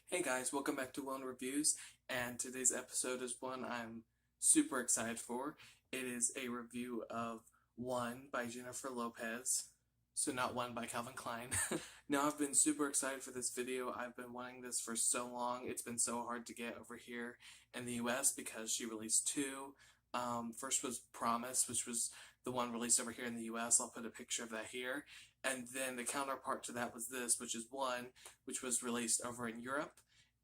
Hey guys, welcome back to One Reviews, and today's episode is one I'm super excited for. It is a review of One by Jennifer Lopez, so not One by Calvin Klein. Now I've been super excited for this video. I've been wanting this for so long. It's been so hard to get over here in the US because she released two. First was Promise, which was the one released over here in the US. I'll put a picture of that here. And then the counterpart to that was this, which is One, which was released over in Europe.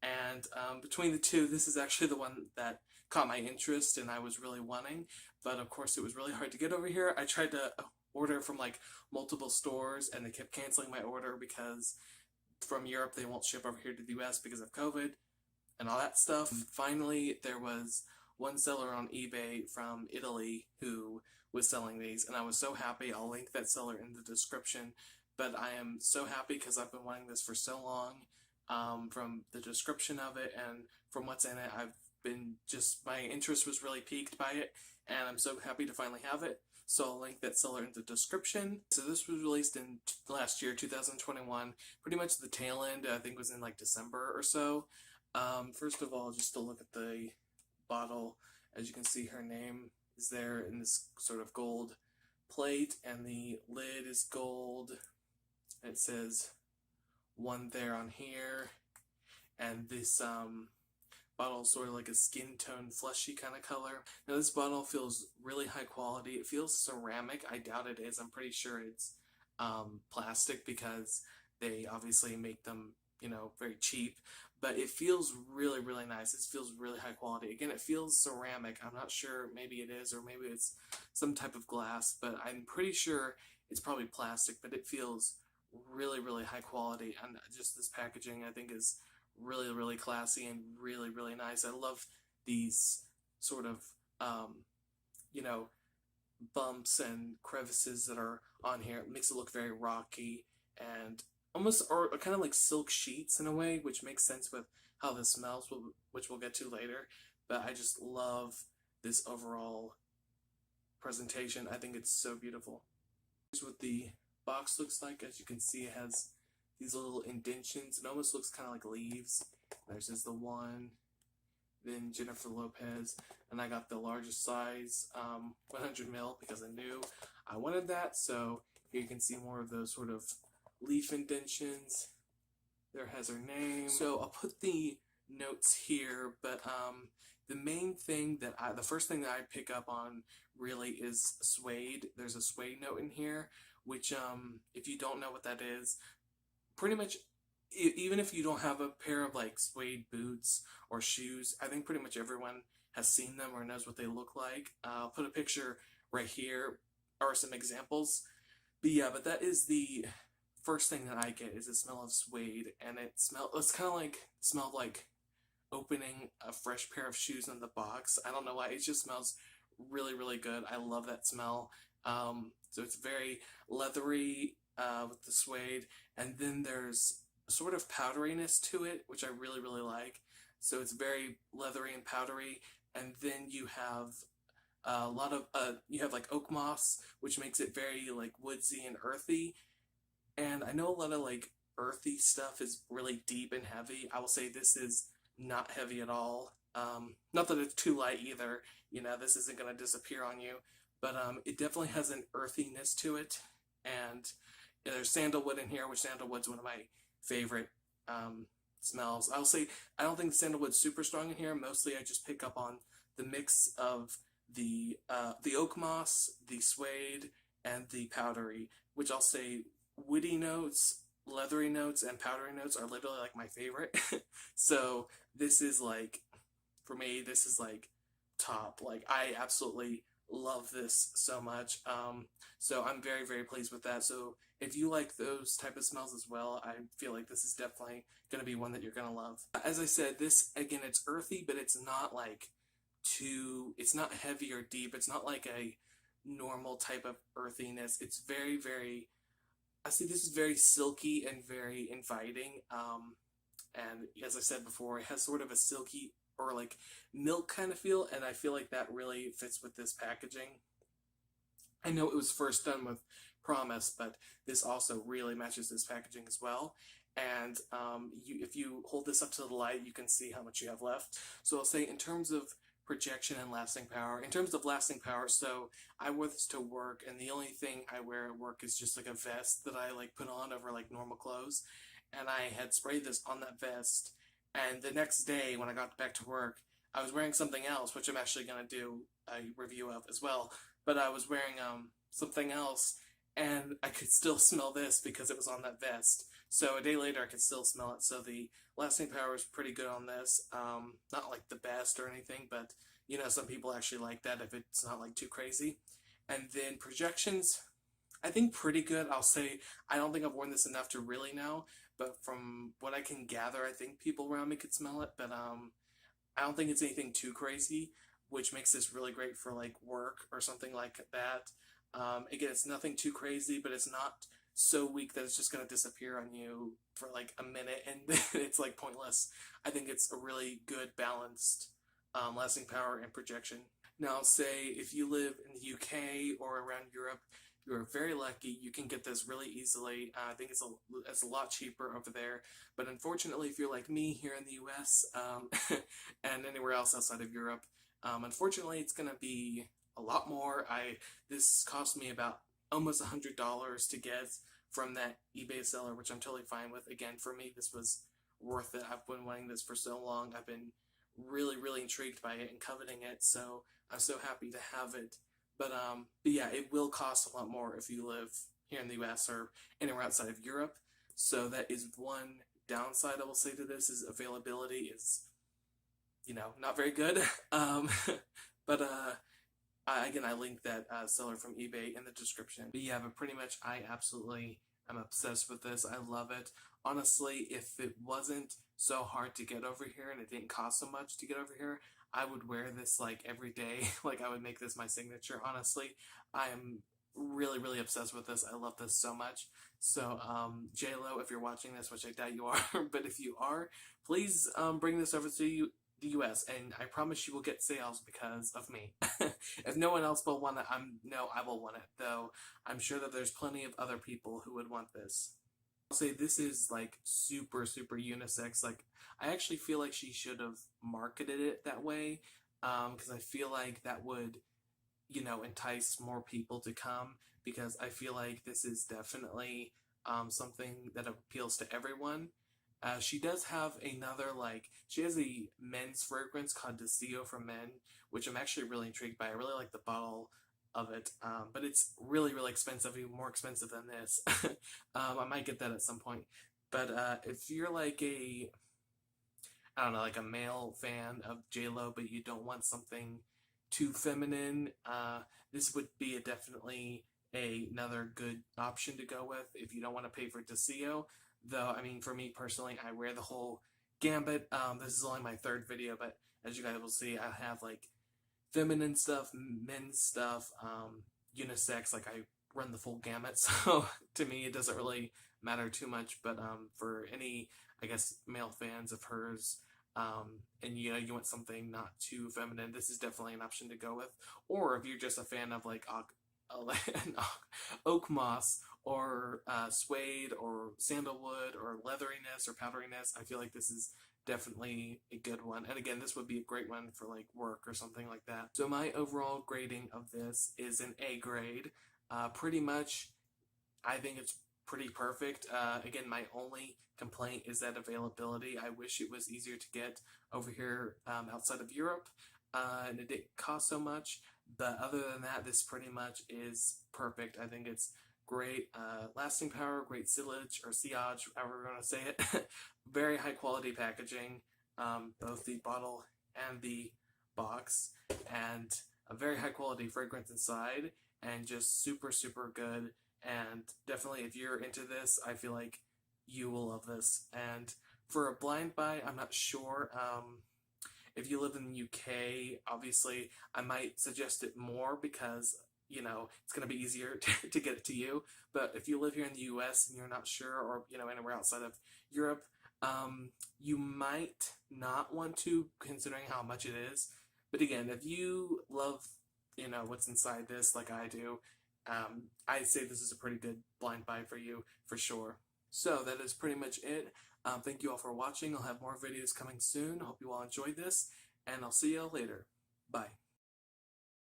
And between the two, this is actually the one that caught my interest and I was really wanting. But of course, it was really hard to get over here. I tried to order from like multiple stores and they kept canceling my order because from Europe they won't ship over here to the US because of COVID and all that stuff. Finally, there was one seller on eBay from Italy who was selling these, and I was so happy. I'll link that seller in the description. But I am so happy because I've been wanting this for so long. From the description of it and from what's in it, I've been just, my interest was really piqued by it, and I'm so happy to finally have it. So I'll link that seller in the description. So this was released in last year, 2021, pretty much the tail end. I think it was in like December or so. First of all, just to look at the bottle, as you can see, her name is there in this sort of gold plate, and the lid is gold. It says One there on here, and this bottle is sort of like a skin tone fleshy kind of color. Now this bottle feels really high quality. It feels ceramic. I doubt it is. I'm pretty sure it's plastic because they obviously make them, you know, very cheap, but it feels really, really nice. It feels really high quality. Again, it feels ceramic. I'm not sure, maybe it is, or maybe it's some type of glass, but I'm pretty sure it's probably plastic, but it feels really, really high quality. And just this packaging, I think, is really, really classy and really, really nice. I love these sort of, you know, bumps and crevices that are on here. It makes it look very rocky and almost, or kind of like silk sheets in a way, which makes sense with how this smells, which we'll get to later. But I just love this overall presentation. I think it's so beautiful. Here's what the box looks like. As you can see, it has these little indentions. It almost looks kind of like leaves. There's just the One, then Jennifer Lopez, and I got the largest size, 100 ml, because I knew I wanted that. So here you can see more of those sort of leaf indentions. There has her name. So I'll put the notes here, but the main thing that the first thing that I pick up on really is suede. There's a suede note in here, which if you don't know what that is, pretty much even if you don't have a pair of like suede boots or shoes, I think pretty much everyone has seen them or knows what they look like. I'll put a picture right here or some examples. But yeah, but that is the first thing that I get, is the smell of suede, and it's kind of like smell like opening a fresh pair of shoes in the box. I don't know why, it just smells really, really good. I love that smell. So it's very leathery with the suede, and then there's sort of powderiness to it, which I really, really like. So it's very leathery and powdery, and then you have a lot of you have like oak moss, which makes it very like woodsy and earthy. And I know a lot of like earthy stuff is really deep and heavy. I will say this is not heavy at all. Not that it's too light either. You know, this isn't going to disappear on you. But it definitely has an earthiness to it. And there's sandalwood in here, which sandalwood's one of my favorite smells. I'll say I don't think the sandalwood's super strong in here. Mostly I just pick up on the mix of the oak moss, the suede, and the powdery, which I'll say woody notes, leathery notes, and powdery notes are literally like my favorite. So this is like, for me, this is like top. Like, I absolutely love this so much. So I'm very, very pleased with that. So if you like those type of smells as well, I feel like this is definitely going to be one that you're going to love. As I said, this, again, it's earthy, but it's not like it's not heavy or deep. It's not like a normal type of earthiness. It's very, very, I see this is very silky and very inviting. And as I said before, it has sort of a silky or like milk kind of feel, and I feel like that really fits with this packaging. I know it was first done with promise, but this also really matches this packaging as well. And if you hold this up to the light, you can see how much you have left. So I'll say in terms of projection and lasting power. In terms of lasting power, so I wear this to work, and the only thing I wear at work is just like a vest that I like put on over like normal clothes. And I had sprayed this on that vest, and the next day when I got back to work, I was wearing something else, which I'm actually gonna do a review of as well. But I was wearing something else, and I could still smell this because it was on that vest. So a day later, I could still smell it. So the lasting power is pretty good on this. Not like the best or anything, but you know, some people actually like that if it's not like too crazy. And then projections, I think pretty good. I'll say I don't think I've worn this enough to really know, but from what I can gather, I think people around me could smell it. But I don't think it's anything too crazy, which makes this really great for like work or something like that. Again, it's nothing too crazy, but it's not so weak that it's just going to disappear on you for like a minute and it's like pointless. I think it's a really good balanced lasting power and projection. Now, I'll say if you live in the UK or around Europe, you're very lucky. You can get this really easily. I think it's a lot cheaper over there. But unfortunately, if you're like me here in the US and anywhere else outside of Europe, unfortunately, it's going to be a lot more. This cost me about almost $100 to get from that eBay seller, which I'm totally fine with. Again, for me, this was worth it. I've been wanting this for so long. I've been really, really intrigued by it and coveting it, so I'm so happy to have it. But yeah, it will cost a lot more if you live here in the US or anywhere outside of Europe. So that is one downside I will say to this, is availability is, you know, not very good. But again, I linked that seller from eBay in the description. But yeah, but pretty much I absolutely am obsessed with this. I love it. Honestly, if it wasn't so hard to get over here and it didn't cost so much to get over here, I would wear this like every day. Like I would make this my signature. Honestly, I am really, really obsessed with this. I love this so much. So J-Lo, if you're watching this, which I doubt you are, but if you are, please bring this over to the US, and I promise you will get sales because of me. If no one else will want it, I will want it, though I'm sure that there's plenty of other people who would want this. I'll say this is like super, super unisex. Like I actually feel like she should have marketed it that way, because I feel like that would, you know, entice more people to come, because I feel like this is definitely something that appeals to everyone. She does have another, like, she has a men's fragrance called Desio for Men, which I'm actually really intrigued by. I really like the bottle of it, but it's really, really expensive, even more expensive than this. I might get that at some point. But if you're like I don't know, like a male fan of J-Lo, but you don't want something too feminine, this would be definitely another good option to go with if you don't want to pay for Desio. Though, I mean, for me personally, I wear the whole gambit. This is only my third video, but as you guys will see, I have like feminine stuff, men's stuff, unisex, like I run the full gamut. So to me, it doesn't really matter too much. But for any, I guess, male fans of hers, and you know, you want something not too feminine, this is definitely an option to go with. Or if you're just a fan of like oak moss or suede or sandalwood or leatheriness or powderiness, I feel like this is definitely a good one. And again, this would be a great one for like work or something like that. So my overall grading of this is an A grade. Pretty much, I think it's pretty perfect. Again, my only complaint is that availability. I wish it was easier to get over here outside of Europe, and it didn't cost so much. But other than that, this pretty much is perfect. I think it's great lasting power, great sillage or sillage, however we're going to say it. Very high quality packaging, both the bottle and the box, and a very high quality fragrance inside, and just super, super good. And definitely, if you're into this, I feel like you will love this. And for a blind buy, I'm not sure. If you live in the UK, obviously, I might suggest it more because, you know, it's going to be easier to get it to you. But if you live here in the US and you're not sure, or, you know, anywhere outside of Europe, you might not want to, considering how much it is. But again, if you love, you know, what's inside this like I do, I'd say this is a pretty good blind buy for you, for sure. So that is pretty much it. Thank you all for watching. I'll have more videos coming soon. Hope you all enjoyed this, and I'll see you all later. Bye.